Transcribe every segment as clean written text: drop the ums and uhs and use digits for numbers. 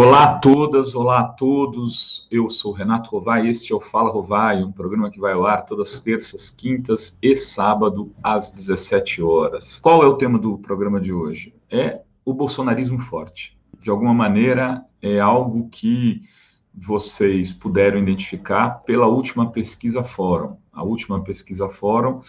Olá a todas, olá a todos. Eu sou Renato Rovai e este é o Fala Rovai, um programa que vai ao ar todas as terças, quintas e sábado às 17 horas. Qual é o tema do programa de hoje? É o bolsonarismo forte. De alguma maneira, é algo que vocês puderam identificar pela última pesquisa Fórum. A última pesquisa Fórum,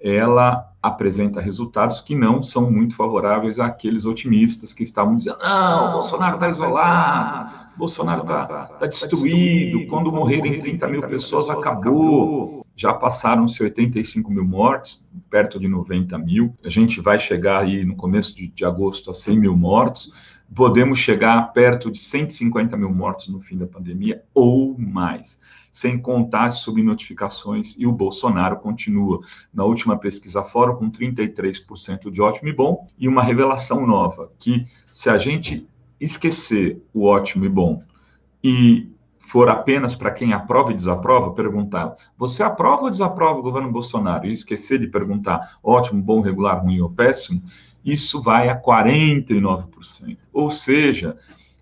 ela apresenta resultados que não são muito favoráveis àqueles otimistas que estavam dizendo: não, o Bolsonaro está isolado, Bolsonaro está destruído, quando morrerem 30 mil pessoas acabou. Já passaram-se 85 mil mortes, perto de 90 mil. A gente vai chegar aí no começo de agosto a 100 mil mortos. Podemos chegar perto de 150 mil mortos no fim da pandemia ou mais, sem contar as subnotificações, e o Bolsonaro continua, na última pesquisa Fórum, com 33% de ótimo e bom, e uma revelação nova, que se a gente esquecer o ótimo e bom e for apenas para quem aprova e desaprova, perguntar: você aprova ou desaprova o governo Bolsonaro? E esquecer de perguntar ótimo, bom, regular, ruim ou péssimo, isso vai a 49%. Ou seja,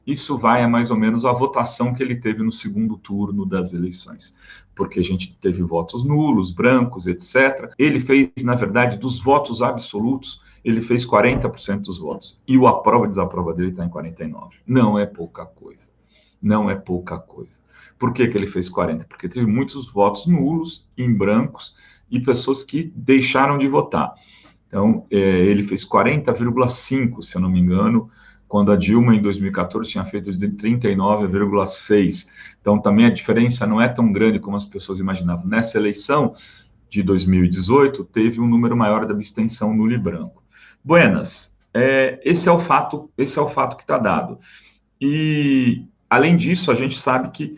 isso vai a mais ou menos a votação que ele teve no segundo turno das eleições, porque a gente teve votos nulos, brancos, etc. Ele fez, na verdade, dos votos absolutos, ele fez 40% dos votos, e o aprova e desaprova dele está em 49%. Não é pouca coisa. Não é pouca coisa. Por que ele fez 40%? Porque teve muitos votos nulos, em brancos, e pessoas que deixaram de votar. Então, ele fez 40,5%, se eu não me engano, quando a Dilma, em 2014, tinha feito de 39,6%. Então, também a diferença não é tão grande como as pessoas imaginavam. Nessa eleição de 2018, teve um número maior de abstenção nulo e branco. Buenas, esse é o fato que está dado. E, além disso, a gente sabe que,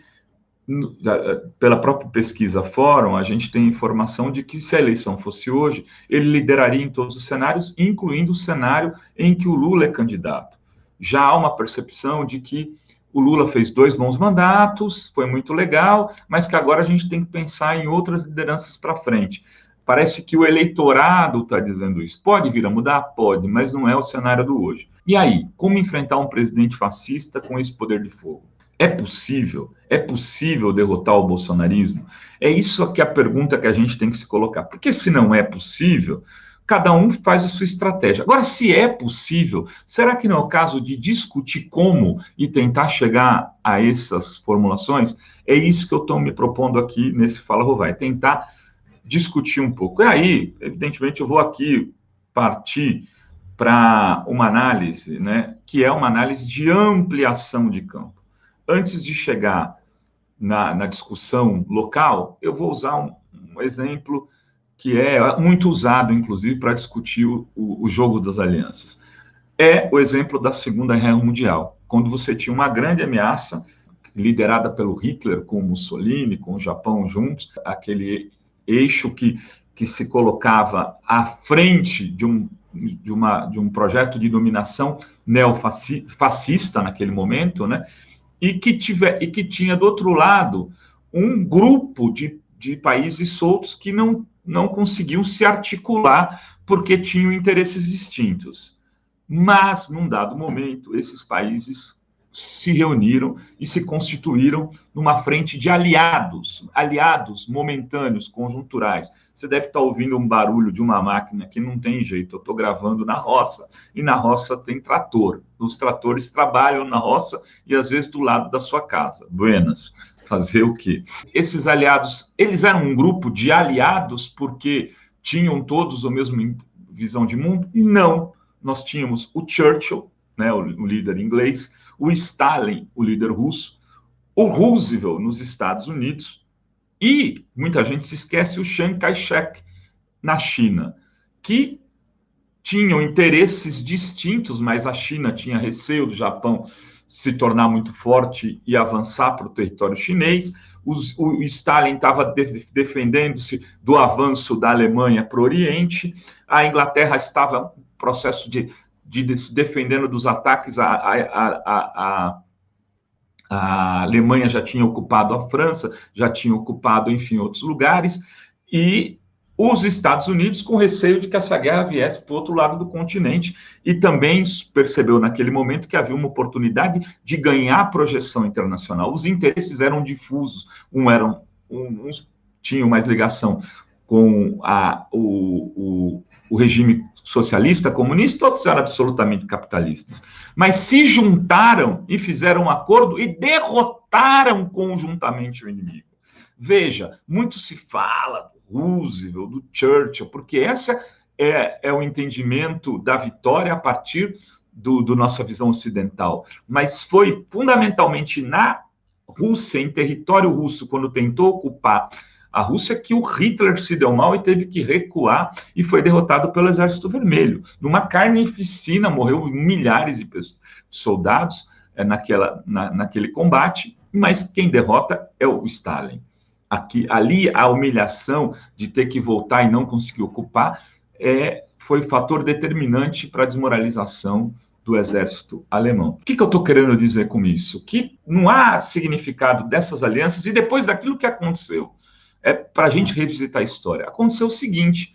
pela própria pesquisa Fórum, a gente tem informação de que, se a eleição fosse hoje, ele lideraria em todos os cenários, incluindo o cenário em que o Lula é candidato. Já há uma percepção de que o Lula fez 2 bons mandatos, foi muito legal, mas que agora a gente tem que pensar em outras lideranças para frente. Parece que o eleitorado está dizendo isso. Pode vir a mudar? Pode, mas não é o cenário do hoje. E aí, como enfrentar um presidente fascista com esse poder de fogo? É possível? É possível derrotar o bolsonarismo? É isso que é a pergunta que a gente tem que se colocar. Porque se não é possível, cada um faz a sua estratégia. Agora, se é possível, será que não é o caso de discutir como e tentar chegar a essas formulações? É isso que eu estou me propondo aqui nesse Fala Rovai, tentar discutir um pouco. E aí, evidentemente, eu vou aqui partir para uma análise, né, que é uma análise de ampliação de campo. Antes de chegar na discussão local, eu vou usar um exemplo que é muito usado, inclusive, para discutir o jogo das alianças. É o exemplo da Segunda Guerra Mundial, quando você tinha uma grande ameaça, liderada pelo Hitler, com o Mussolini, com o Japão juntos, aquele eixo que se colocava à frente de um projeto de dominação neofascista naquele momento, né? E que tinha do outro lado um grupo de países soltos que não conseguiam se articular porque tinham interesses distintos. Mas, num dado momento, esses países se reuniram e se constituíram numa frente de aliados momentâneos, conjunturais. Você deve estar ouvindo um barulho de uma máquina que não tem jeito, eu estou gravando na roça, e na roça tem trator. Os tratores trabalham na roça e, às vezes, do lado da sua casa. Buenas. Fazer o quê? Esses aliados, eles eram um grupo de aliados porque tinham todos a mesma visão de mundo? Não. Nós tínhamos o Churchill, né, o líder inglês, o Stalin, o líder russo, o Roosevelt nos Estados Unidos e, muita gente se esquece, o Chiang Kai-shek na China, que tinham interesses distintos, mas a China tinha receio do Japão se tornar muito forte e avançar para o território chinês. O Stalin estava defendendo-se do avanço da Alemanha para o Oriente. A Inglaterra estava em processo de se defendendo dos ataques. A Alemanha já tinha ocupado a França, já tinha ocupado, enfim, outros lugares. E os Estados Unidos com receio de que essa guerra viesse para o outro lado do continente e também percebeu naquele momento que havia uma oportunidade de ganhar projeção internacional. Os interesses eram difusos, uns tinham mais ligação com o regime socialista, comunista, outros eram absolutamente capitalistas. Mas se juntaram e fizeram um acordo e derrotaram conjuntamente o inimigo. Veja, muito se fala do Roosevelt, do Churchill, porque essa é o entendimento da vitória a partir do nossa visão ocidental. Mas foi fundamentalmente na Rússia, em território russo, quando tentou ocupar a Rússia, que o Hitler se deu mal e teve que recuar e foi derrotado pelo Exército Vermelho. Numa carnificina, morreu milhares de soldados naquele combate, mas quem derrota é o Stalin. Ali, a humilhação de ter que voltar e não conseguir ocupar foi fator determinante para a desmoralização do exército alemão. O que eu estou querendo dizer com isso? Que não há significado dessas alianças e depois daquilo que aconteceu. Para a gente revisitar a história. Aconteceu o seguinte,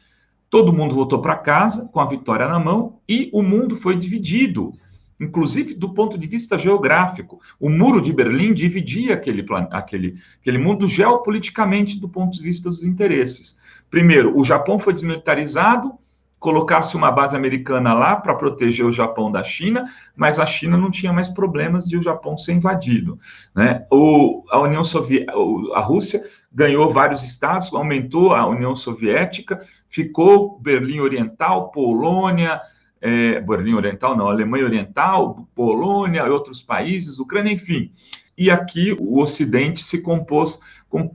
todo mundo voltou para casa com a vitória na mão e o mundo foi dividido, inclusive do ponto de vista geográfico. O muro de Berlim dividia aquele mundo geopoliticamente do ponto de vista dos interesses. Primeiro, o Japão foi desmilitarizado, colocar-se uma base americana lá para proteger o Japão da China, mas a China não tinha mais problemas de o Japão ser invadido, né? A Rússia ganhou vários estados, aumentou a União Soviética, ficou Berlim Oriental, Polônia, Alemanha Oriental, Polônia, outros países, Ucrânia, enfim. E aqui o Ocidente se compôs com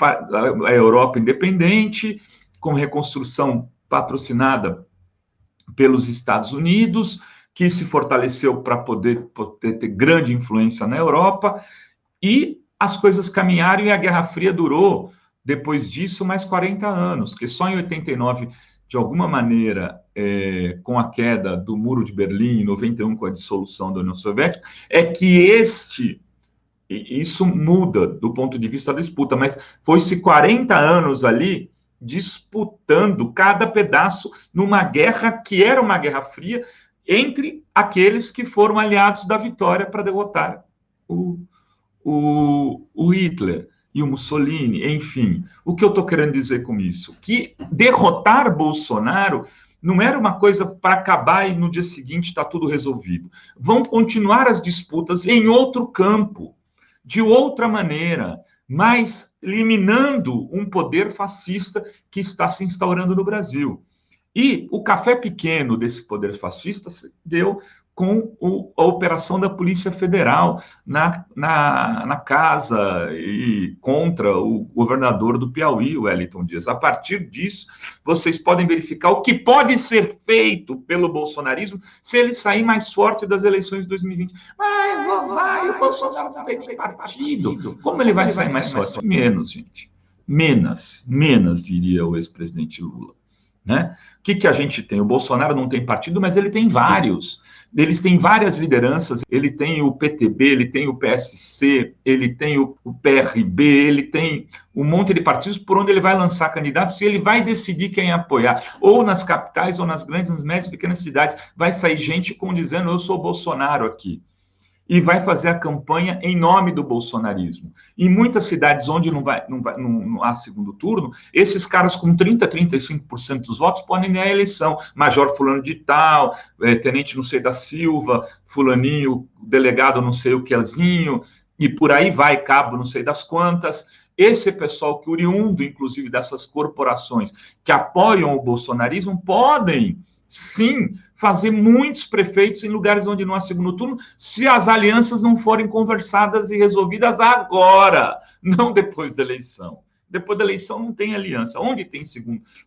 a Europa independente, com reconstrução patrocinada pelos Estados Unidos, que se fortaleceu para poder ter grande influência na Europa, e as coisas caminharam e a Guerra Fria durou, depois disso, mais 40 anos, que só em 89, de alguma maneira, com a queda do Muro de Berlim, em 91, com a dissolução da União Soviética, é que isso muda do ponto de vista da disputa, mas foi-se 40 anos ali disputando cada pedaço numa guerra que era uma guerra fria entre aqueles que foram aliados da vitória para derrotar o Hitler e o Mussolini, enfim. O que eu estou querendo dizer com isso? Que derrotar Bolsonaro não era uma coisa para acabar e no dia seguinte está tudo resolvido. Vão continuar as disputas em outro campo, de outra maneira, mas eliminando um poder fascista que está se instaurando no Brasil. E o café pequeno desse poder fascista se deu com a operação da Polícia Federal na casa e contra o governador do Piauí, o Wellington Dias. A partir disso, vocês podem verificar o que pode ser feito pelo bolsonarismo se ele sair mais forte das eleições de 2020. Mas o Bolsonaro não tem nem partido. Como ele vai sair mais forte? Menos, gente. Menos, diria o ex-presidente Lula. Né? O que a gente tem? O Bolsonaro não tem partido, mas ele tem vários. Eles têm várias lideranças, ele tem o PTB, ele tem o PSC, ele tem o PRB, ele tem um monte de partidos por onde ele vai lançar candidatos e ele vai decidir quem apoiar. Ou nas capitais, ou nas grandes, nas médias e pequenas cidades, vai sair gente dizendo, eu sou Bolsonaro aqui. E vai fazer a campanha em nome do bolsonarismo. Em muitas cidades onde não há segundo turno, esses caras com 30%, 35% dos votos podem ganhar a eleição. Major fulano de tal, tenente não sei da Silva, fulaninho, delegado não sei o quezinho, e por aí vai, cabo não sei das quantas. Esse pessoal que oriundo, inclusive, dessas corporações que apoiam o bolsonarismo, podem sim, fazer muitos prefeitos em lugares onde não há segundo turno, se as alianças não forem conversadas e resolvidas agora, não depois da eleição. Depois da eleição não tem aliança. Onde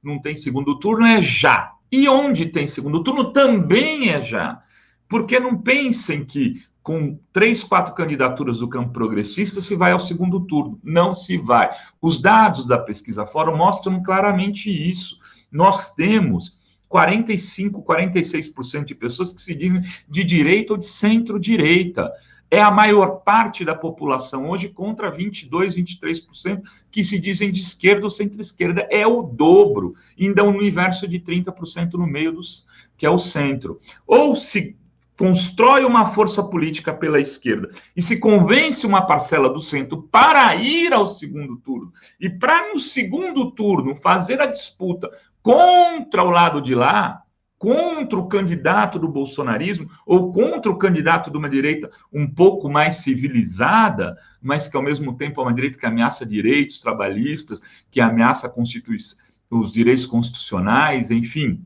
não tem segundo turno é já. E onde tem segundo turno também é já. Porque não pensem que com 3, 4 candidaturas do campo progressista se vai ao segundo turno. Não se vai. Os dados da Pesquisa Fórum mostram claramente isso. Nós temos 45%, 46% de pessoas que se dizem de direita ou de centro-direita. é a maior parte da população hoje contra 22%, 23% que se dizem de esquerda ou centro-esquerda. É o dobro, ainda um universo de 30% no meio que é o centro. Ou se constrói uma força política pela esquerda e se convence uma parcela do centro para ir ao segundo turno e para no segundo turno fazer a disputa contra o lado de lá, contra o candidato do bolsonarismo ou contra o candidato de uma direita um pouco mais civilizada, mas que ao mesmo tempo é uma direita que ameaça direitos trabalhistas, que ameaça os direitos constitucionais, enfim,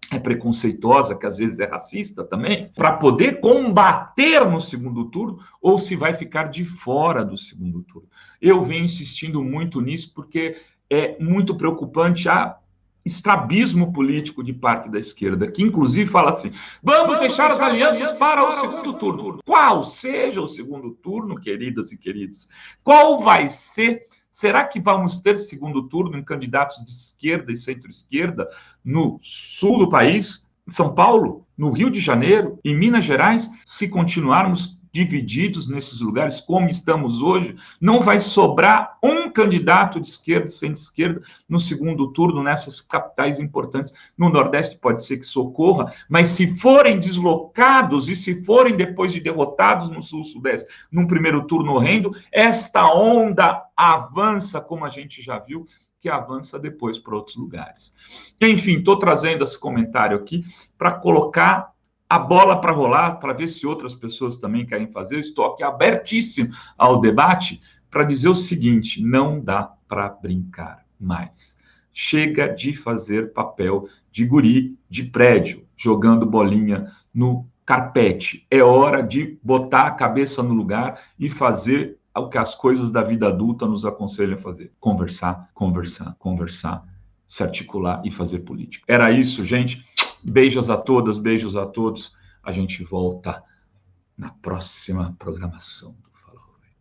é preconceituosa, que às vezes é racista também, para poder combater no segundo turno, ou se vai ficar de fora do segundo turno. Eu venho insistindo muito nisso, porque é muito preocupante a estrabismo político de parte da esquerda, que inclusive fala assim, vamos deixar as alianças para o segundo turno. Qual seja o segundo turno, queridas e queridos? Qual vai ser? Será que vamos ter segundo turno em candidatos de esquerda e centro-esquerda no sul do país, em São Paulo, no Rio de Janeiro, em Minas Gerais? Se continuarmos divididos nesses lugares como estamos hoje, não vai sobrar um candidato de esquerda e centro-esquerda no segundo turno nessas capitais importantes. No Nordeste pode ser que socorra, mas se forem deslocados e se forem depois de derrotados no Sul-Sudeste, num primeiro turno horrendo, esta onda avança, como a gente já viu, que avança depois para outros lugares. Enfim, estou trazendo esse comentário aqui para colocar a bola para rolar, para ver se outras pessoas também querem fazer. Eu estou aqui abertíssimo ao debate para dizer o seguinte: não dá para brincar mais. Chega de fazer papel de guri de prédio, jogando bolinha no carpete. É hora de botar a cabeça no lugar e fazer o que as coisas da vida adulta nos aconselham a fazer. Conversar, conversar, conversar, se articular e fazer política. Era isso, gente. Beijos a todas, beijos a todos. A gente volta na próxima programação.